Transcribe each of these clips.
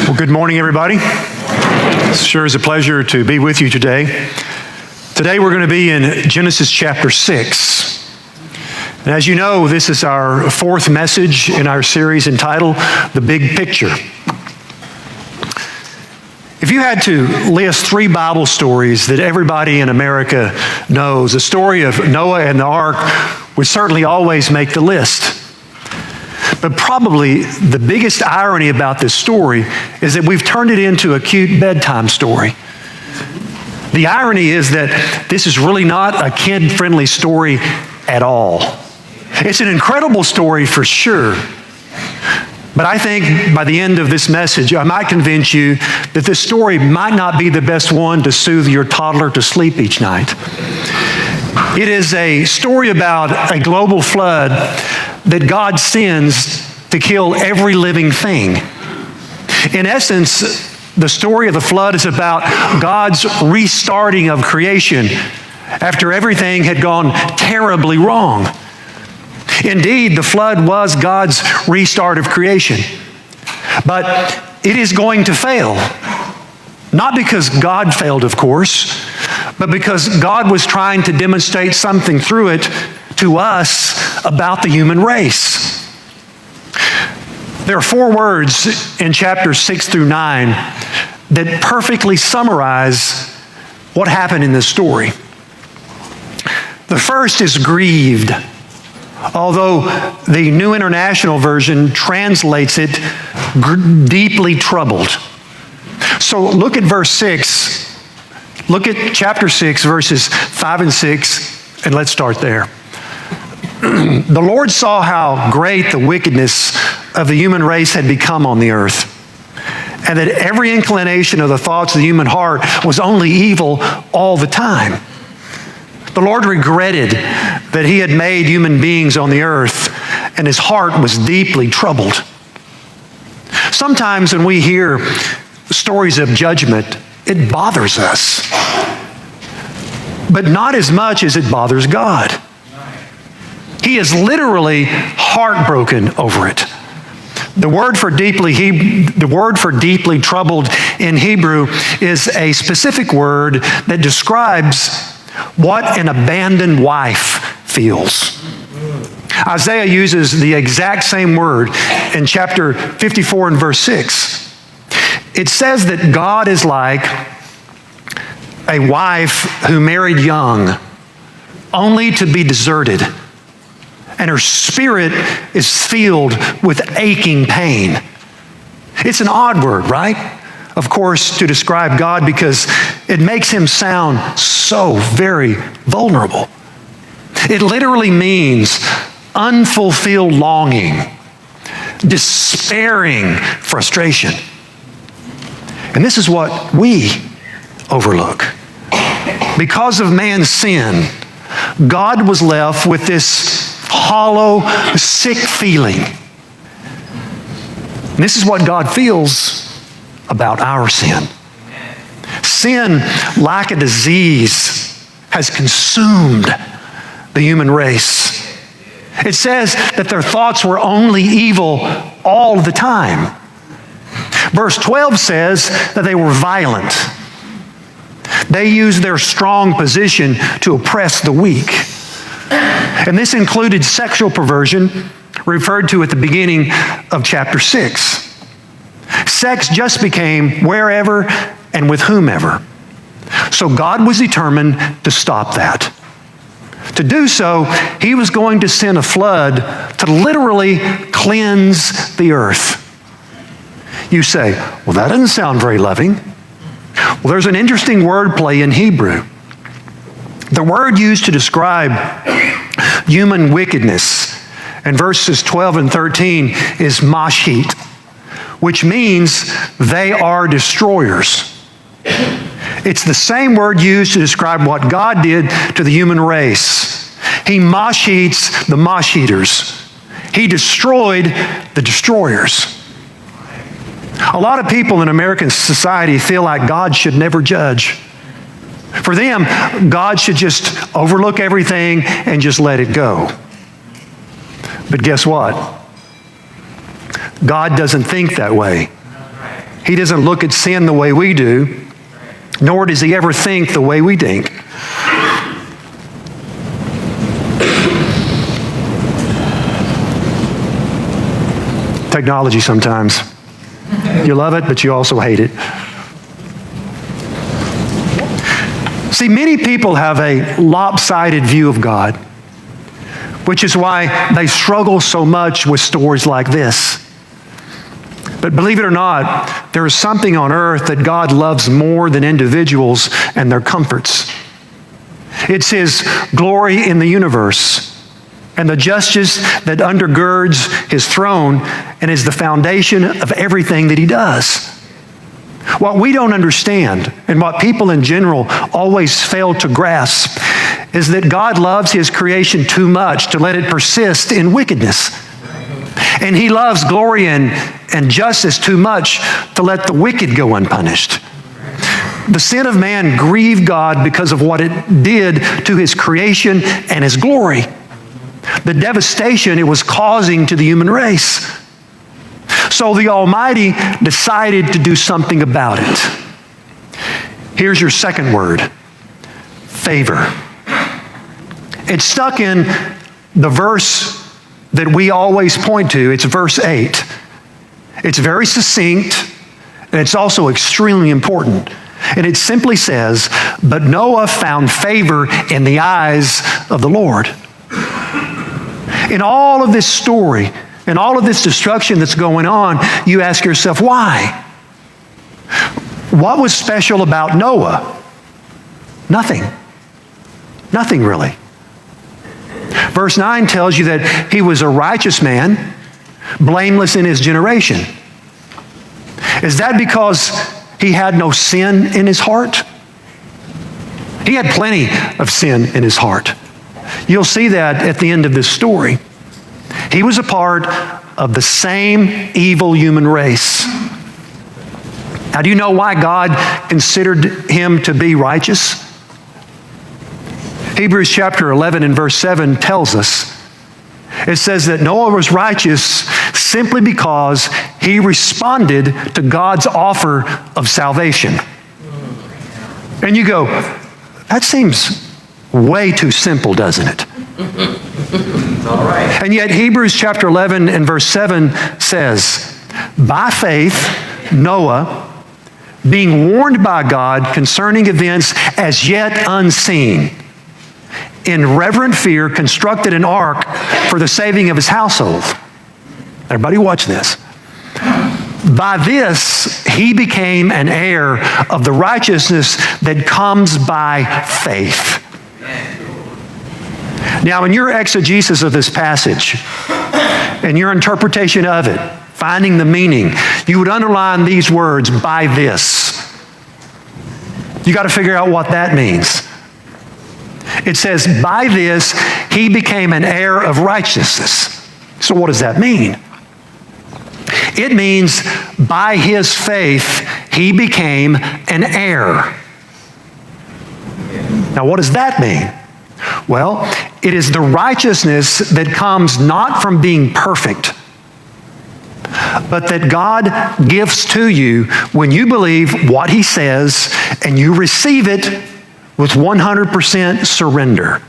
Well, good morning, everybody. It sure is a pleasure to be with you today. Today we're going to be in Genesis chapter 6. And as you know, this is our fourth message in our series entitled The Big Picture. If you had to list three Bible stories that everybody in America knows, the story of Noah and the ark would certainly always make the list. But probably the biggest irony about this story is that we've turned it into a cute bedtime story. The irony is that this is really not a kid-friendly story at all. It's an incredible story for sure. But I think by the end of this message, I might convince you that this story might not be the best one to soothe your toddler to sleep each night. It is a story about a global flood that God sends to kill every living thing. In essence, the story of the flood is about God's restarting of creation after everything had gone terribly wrong. Indeed, the flood was God's restart of creation. But it is going to fail. Not because God failed, of course, but because God was trying to demonstrate something through it to us about the human race. There are four words in chapters 6 through 9 that perfectly summarize what happened in this story. The first is grieved, although the New International Version translates it deeply troubled. So look at verse 6. Look at chapter 6, verses 5 and 6, and let's start there. The Lord saw how great the wickedness of the human race had become on the earth, and that every inclination of the thoughts of the human heart was only evil all the time. The Lord regretted that he had made human beings on the earth, and his heart was deeply troubled. Sometimes when we hear stories of judgment, it bothers us, but not as much as it bothers God. He is literally heartbroken over it. The word for deeply troubled in Hebrew is a specific word that describes what an abandoned wife feels. Isaiah uses the exact same word in chapter 54 and verse 6. It says that God is like a wife who married young, only to be deserted, and her spirit is filled with aching pain. It's an odd word, right? Of course, to describe God, because it makes him sound so very vulnerable. It literally means unfulfilled longing, despairing frustration. And this is what we overlook. Because of man's sin, God was left with this hollow, sick feeling. And this is what God feels about our sin. Sin, like a disease, has consumed the human race. It says that their thoughts were only evil all the time. Verse 12 says that they were violent. They used their strong position to oppress the weak. And this included sexual perversion, referred to at the beginning of chapter 6. Sex just became wherever and with whomever. So God was determined to stop that. To do so, he was going to send a flood to literally cleanse the earth. You say, well, that doesn't sound very loving. Well, there's an interesting wordplay in Hebrew. The word used to describe human wickedness in verses 12 and 13 is mashit, which means they are destroyers. It's the same word used to describe what God did to the human race. He mashits the mash-eaters. He destroyed the destroyers. A lot of people in American society feel like God should never judge. For them, God should just overlook everything and just let it go. But guess what? God doesn't think that way. He doesn't look at sin the way we do, nor does he ever think the way we think. Technology sometimes. You love it, but you also hate it. See, many people have a lopsided view of God, which is why they struggle so much with stories like this. But believe it or not, there is something on earth that God loves more than individuals and their comforts. It's His glory in the universe and the justice that undergirds His throne and is the foundation of everything that He does. What we don't understand, and what people in general always fail to grasp, is that God loves His creation too much to let it persist in wickedness. And He loves glory and justice too much to let the wicked go unpunished. The sin of man grieved God because of what it did to His creation and His glory. The devastation it was causing to the human race. So the Almighty decided to do something about it. Here's your second word: favor. It's stuck in the verse that we always point to. It's verse 8. It's very succinct, and it's also extremely important. And it simply says, "But Noah found favor in the eyes of the Lord." In all of this story, in all of this destruction that's going on, you ask yourself, why? What was special about Noah? Nothing. Nothing really. Verse 9 tells you that he was a righteous man, blameless in his generation. Is that because he had no sin in his heart? He had plenty of sin in his heart. You'll see that at the end of this story. He was a part of the same evil human race. Now, do you know why God considered him to be righteous? Hebrews chapter 11 and verse 7 tells us. It says that Noah was righteous simply because he responded to God's offer of salvation. And you go, that seems way too simple, doesn't it? All right. And yet Hebrews chapter 11 and verse 7 says, by faith, Noah, being warned by God concerning events as yet unseen, in reverent fear constructed an ark for the saving of his household. Everybody watch this. By this, he became an heir of the righteousness that comes by faith. Now, in your exegesis of this passage, and your interpretation of it, finding the meaning, you would underline these words, by this. You got to figure out what that means. It says, by this, he became an heir of righteousness. So what does that mean? It means by his faith, he became an heir. Now, what does that mean? Well, it is the righteousness that comes not from being perfect, but that God gives to you when you believe what he says and you receive it with 100% surrender.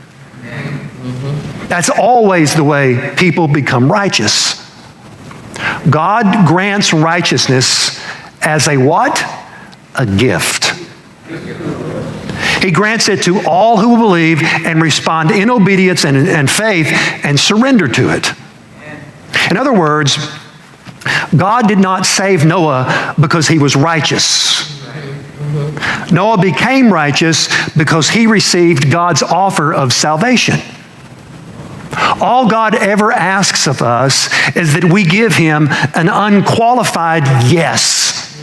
That's always the way people become righteous. God grants righteousness as a what? A gift. He grants it to all who will believe and respond in obedience and faith and surrender to it. In other words, God did not save Noah because he was righteous. Noah became righteous because he received God's offer of salvation. All God ever asks of us is that we give him an unqualified yes.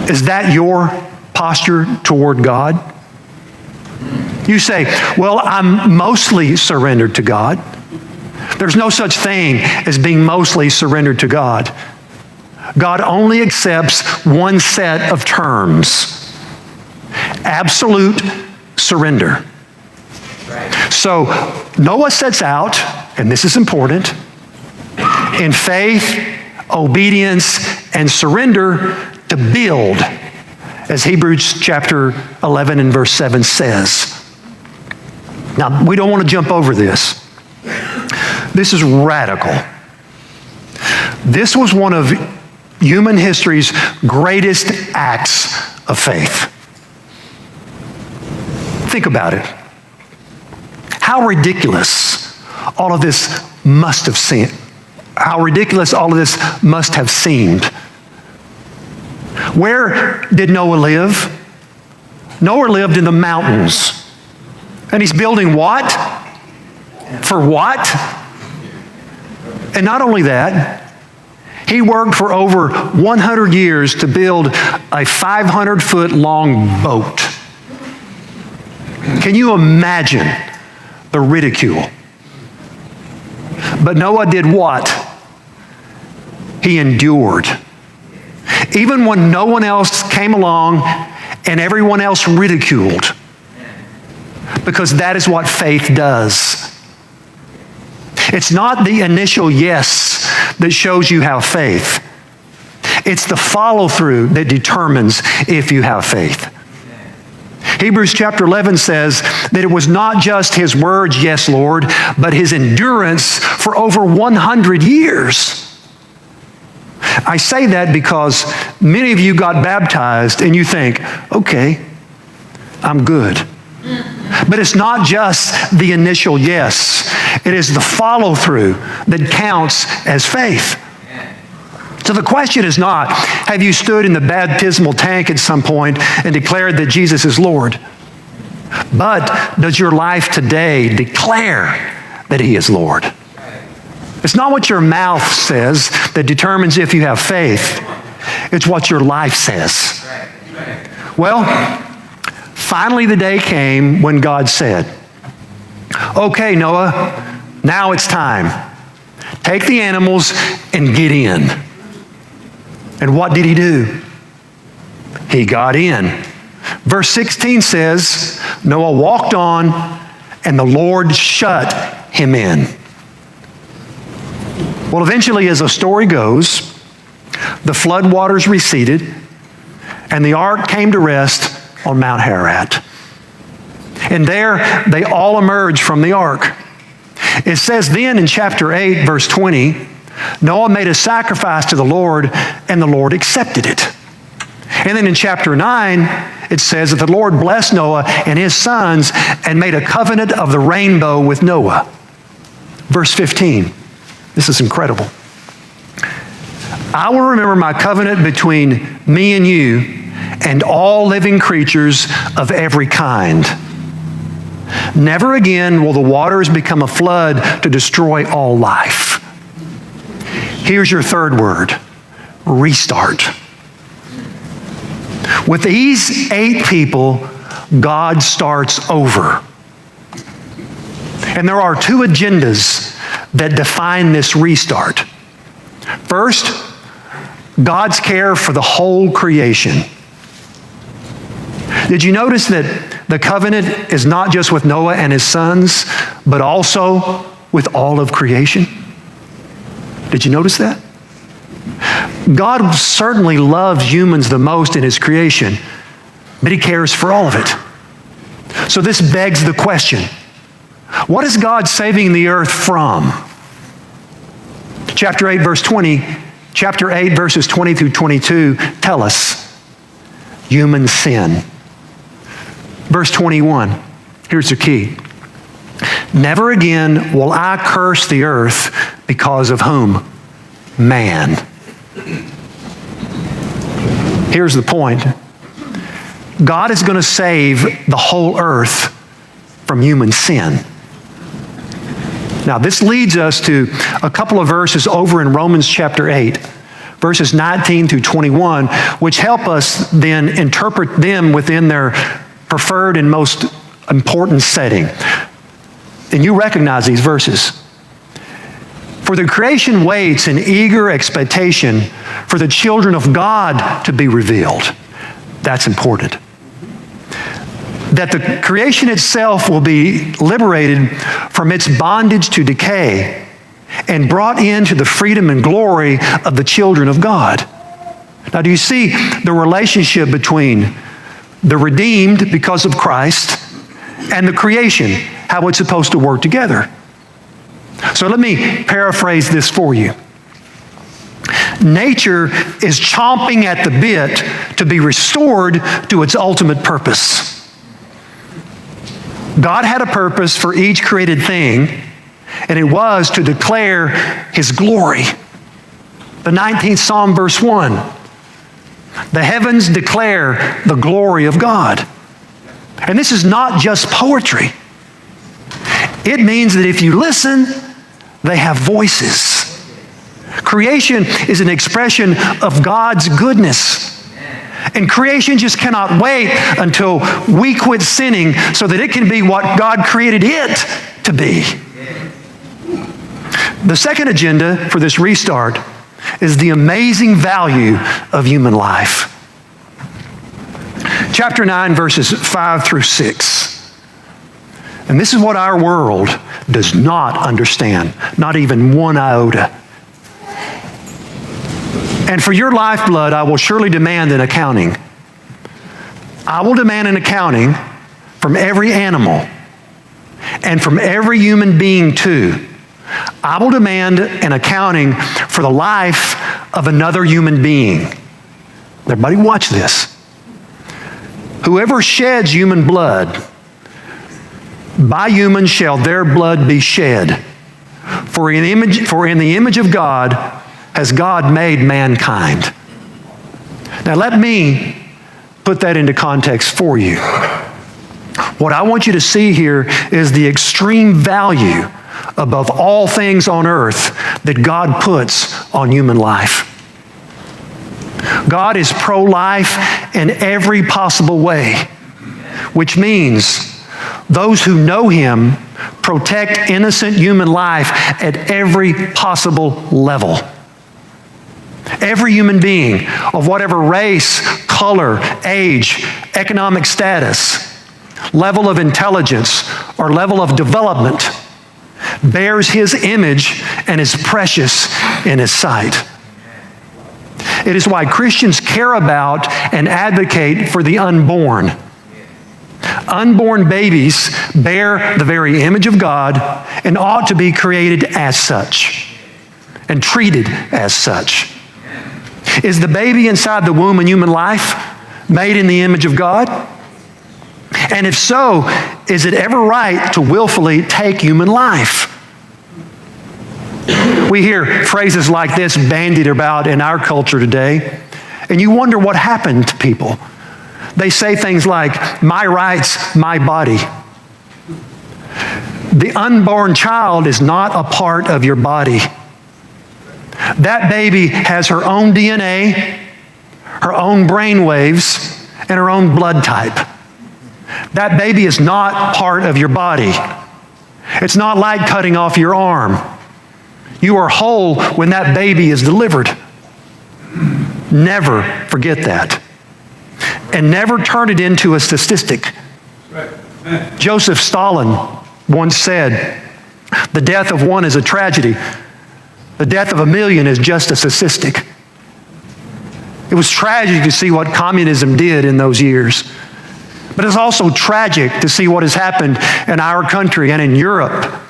Is that your posture toward God? You say, well, I'm mostly surrendered to God. There's no such thing as being mostly surrendered to God. God only accepts one set of terms: absolute surrender. So Noah sets out, and this is important, in faith, obedience, and surrender to build, as Hebrews chapter 11 and verse 7 says. Now, we don't want to jump over this. This is radical. This was one of human history's greatest acts of faith. Think about it. How ridiculous all of this must have seemed. How ridiculous all of this must have seemed. Where did Noah live? Noah lived in the mountains. And he's building what? For what? And not only that, he worked for over 100 years to build a 500-foot long boat. Can you imagine the ridicule? But Noah did what? He endured. Even when no one else came along and everyone else ridiculed. Because that is what faith does. It's not the initial yes that shows you have faith. It's the follow-through that determines if you have faith. Hebrews chapter 11 says that it was not just his words, yes, Lord, but his endurance for over 100 years. I say that because many of you got baptized and you think, okay, I'm good. But it's not just the initial yes. It is the follow-through that counts as faith. So the question is not, have you stood in the baptismal tank at some point and declared that Jesus is Lord? But does your life today declare that he is Lord? It's not what your mouth says that determines if you have faith. It's what your life says. Well, finally the day came when God said, okay, Noah, now it's time. Take the animals and get in. And what did he do? He got in. Verse 16 says, Noah walked on and the Lord shut him in. Well, eventually, as the story goes, the flood waters receded and the ark came to rest on Mount Ararat. And there they all emerged from the ark. It says then in chapter 8, verse 20, Noah made a sacrifice to the Lord, and the Lord accepted it. And then in chapter 9, it says that the Lord blessed Noah and his sons and made a covenant of the rainbow with Noah. Verse 15, this is incredible. I will remember my covenant between me and you and all living creatures of every kind. Never again will the waters become a flood to destroy all life. Here's your third word, restart. With these 8 people, God starts over. And there are 2 agendas that define this restart. First, God's care for the whole creation. Did you notice that the covenant is not just with Noah and his sons, but also with all of creation? Did you notice that? God certainly loves humans the most in his creation, but he cares for all of it. So this begs the question, what is God saving the earth from? Chapter 8 verses 20 through 22 tell us human sin. Verse 21, here's the key. Never again will I curse the earth because of whom? Man. Here's the point. God is going to save the whole earth from human sin. Now, this leads us to a couple of verses over in Romans chapter 8, verses 19 through 21, which help us then interpret them within their preferred and most important setting. And you recognize these verses. For the creation waits in eager expectation for the children of God to be revealed. That's important. That the creation itself will be liberated from its bondage to decay and brought into the freedom and glory of the children of God. Now, do you see the relationship between the redeemed because of Christ and the creation, how it's supposed to work together? So let me paraphrase this for you. Nature is chomping at the bit to be restored to its ultimate purpose. God had a purpose for each created thing, and it was to declare His glory. The 19th Psalm, verse 1. The heavens declare the glory of God. And this is not just poetry. It means that if you listen, they have voices. Creation is an expression of God's goodness. And creation just cannot wait until we quit sinning so that it can be what God created it to be. The second agenda for this restart is the amazing value of human life. Chapter 9, verses 5 through 6. And this is what our world does not understand, not even one iota. And for your lifeblood, I will surely demand an accounting. I will demand an accounting from every animal and from every human being too. I will demand an accounting for the life of another human being. Everybody watch this. Whoever sheds human blood, by humans shall their blood be shed. For in the image of God has God made mankind. Now let me put that into context for you. What I want you to see here is the extreme value above all things on earth that God puts on human life. God is pro-life in every possible way, which means those who know Him protect innocent human life at every possible level. Every human being of whatever race, color, age, economic status, level of intelligence, or level of development bears His image and is precious in His sight. It is why Christians care about and advocate for the unborn. Unborn babies bear the very image of God and ought to be created as such and treated as such. Is the baby inside the womb in human life made in the image of God? And if so, is it ever right to willfully take human life? We hear phrases like this bandied about in our culture today, and you wonder what happened to people. They say things like, my rights, my body. The unborn child is not a part of your body. That baby has her own DNA, her own brain waves, and her own blood type. That baby is not part of your body. It's not like cutting off your arm. You are whole when that baby is delivered. Never forget that. And never turn it into a statistic. Joseph Stalin once said, the death of one is a tragedy. The death of a million is just a statistic. It was tragic to see what communism did in those years. But it's also tragic to see what has happened in our country and in Europe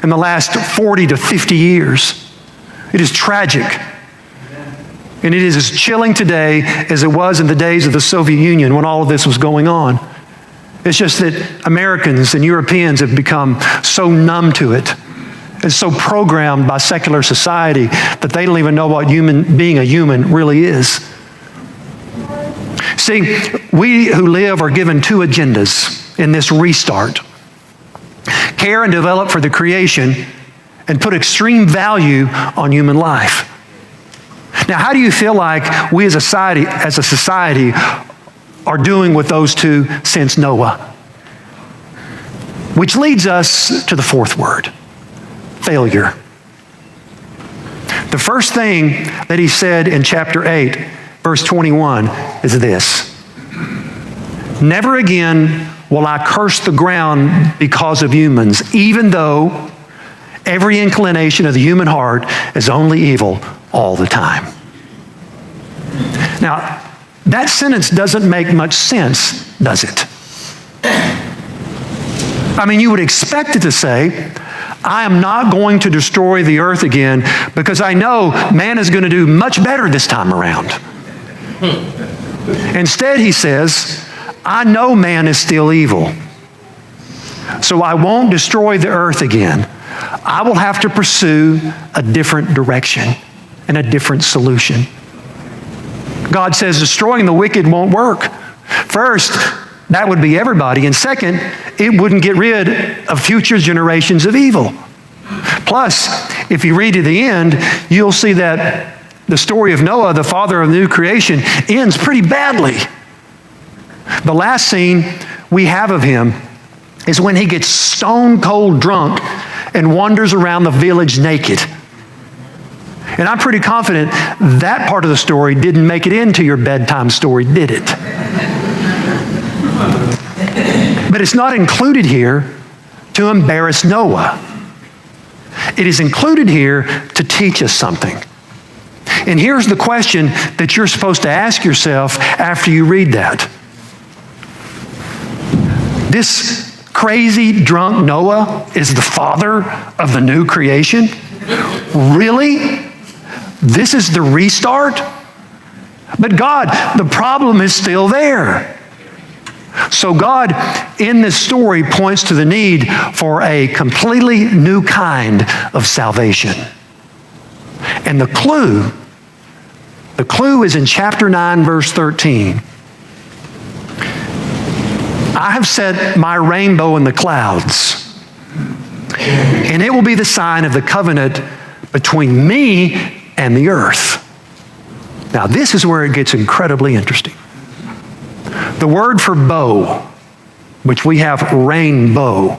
in the last 40 to 50 years. It is tragic. And it is as chilling today as it was in the days of the Soviet Union when all of this was going on. It's just that Americans and Europeans have become so numb to it and so programmed by secular society that they don't even know what being a human really is. See, we who live are given two agendas in this restart. Care and develop for the creation and put extreme value on human life. Now, how do you feel like we as a society are doing with those two since Noah? Which leads us to the fourth word, failure. The first thing that he said in chapter 8, verse 21 is this: never again will I curse the ground because of humans, even though every inclination of the human heart is only evil all the time. Now, that sentence doesn't make much sense, does it? I mean, you would expect it to say, I am not going to destroy the earth again because I know man is going to do much better this time around. Instead, he says, I know man is still evil, so I won't destroy the earth again. I will have to pursue a different direction and a different solution. God says destroying the wicked won't work. First, that would be everybody. And second, it wouldn't get rid of future generations of evil. Plus, if you read to the end, you'll see that the story of Noah, the father of the new creation, ends pretty badly. The last scene we have of him is when he gets stone cold drunk and wanders around the village naked. And I'm pretty confident that part of the story didn't make it into your bedtime story, did it? But it's not included here to embarrass Noah. It is included here to teach us something. And here's the question that you're supposed to ask yourself after you read that. This crazy drunk Noah is the father of the new creation? Really? This is the restart? But God, the problem is still there. So God, in this story, points to the need for a completely new kind of salvation. And the clue is in chapter 9, verse 13. I have set my rainbow in the clouds, and it will be the sign of the covenant between me and the earth. Now, this is where it gets incredibly interesting. The word for bow, which we have rainbow,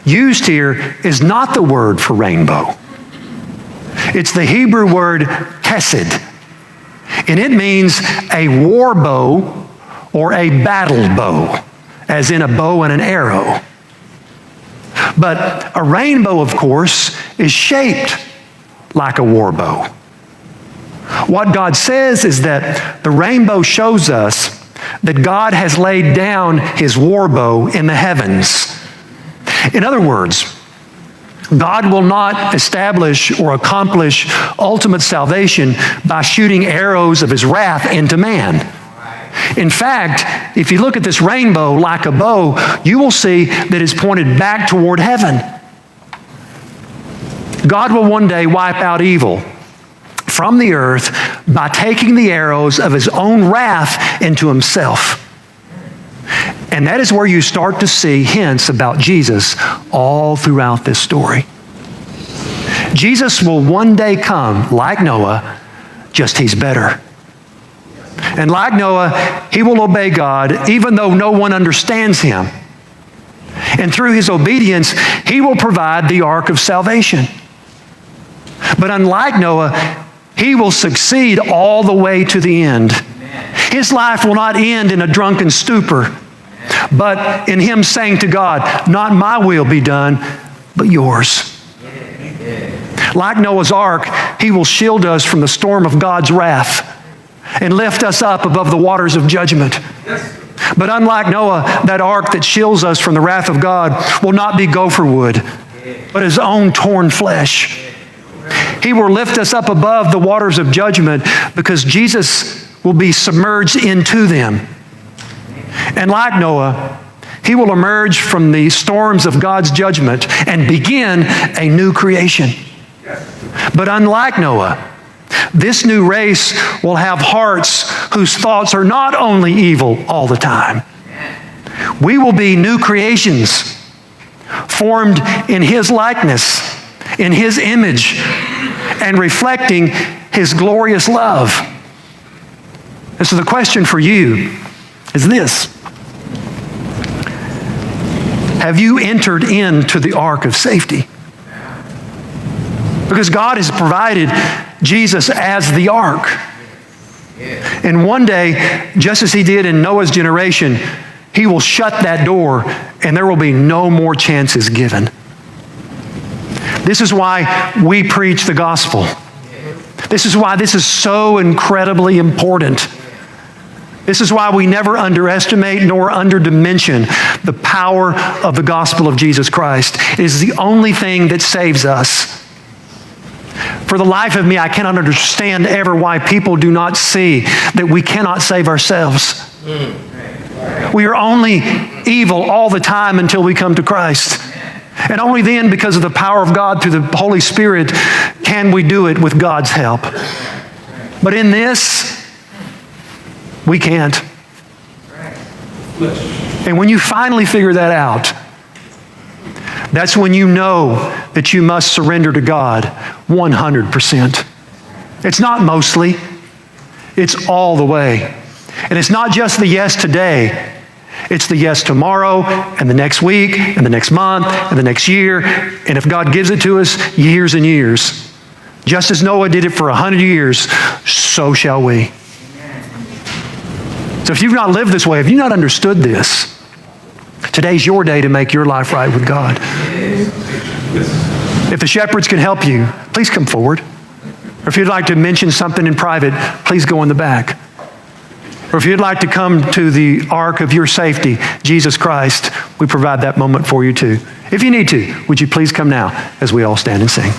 used here is not the word for rainbow. It's the Hebrew word kesed, and it means a war bow or a battle bow, as in a bow and an arrow. But a rainbow, of course, is shaped like a war bow. What God says is that the rainbow shows us that God has laid down his war bow in the heavens. In other words, God will not establish or accomplish ultimate salvation by shooting arrows of his wrath into man. In fact, if you look at this rainbow like a bow, you will see that it's pointed back toward heaven. God will one day wipe out evil from the earth by taking the arrows of his own wrath into himself. And that is where you start to see hints about Jesus all throughout this story. Jesus will one day come like Noah, just he's better. And like Noah, he will obey God even though no one understands him. And through his obedience, he will provide the ark of salvation. But unlike Noah, he will succeed all the way to the end. His life will not end in a drunken stupor, but in him saying to God, not my will be done, but yours. Like Noah's ark, he will shield us from the storm of God's wrath and lift us up above the waters of judgment. But unlike Noah, that ark that shields us from the wrath of God will not be gopher wood, but his own torn flesh. He will lift us up above the waters of judgment because Jesus will be submerged into them. And like Noah, he will emerge from the storms of God's judgment and begin a new creation. But unlike Noah, this new race will have hearts whose thoughts are not only evil all the time. We will be new creations, formed in his likeness, in his image, and reflecting his glorious love. And so the question for you is this: have you entered into the ark of safety? Because God has provided Jesus as the ark. And one day, just as he did in Noah's generation, he will shut that door and there will be no more chances given. This is why we preach the gospel. This is why this is so incredibly important. This is why we never underestimate nor underdimension the power of the gospel of Jesus Christ. It is the only thing that saves us. For the life of me, I cannot understand ever why people do not see that we cannot save ourselves. We are only evil all the time until we come to Christ. And only then, because of the power of God through the Holy Spirit, can we do it with God's help. But in this, we can't. And when you finally figure that out, that's when you know that you must surrender to God 100%. It's not mostly, it's all the way. And it's not just the yes today, it's the yes tomorrow and the next week and the next month and the next year. And if God gives it to us, years and years. Just as Noah did it for 100 years, so shall we. So if you've not lived this way, if you've not understood this, today's your day to make your life right with God. If the shepherds can help you, please come forward. Or if you'd like to mention something in private, please go in the back. Or if you'd like to come to the ark of your safety, Jesus Christ, we provide that moment for you too. If you need to, would you please come now as we all stand and sing.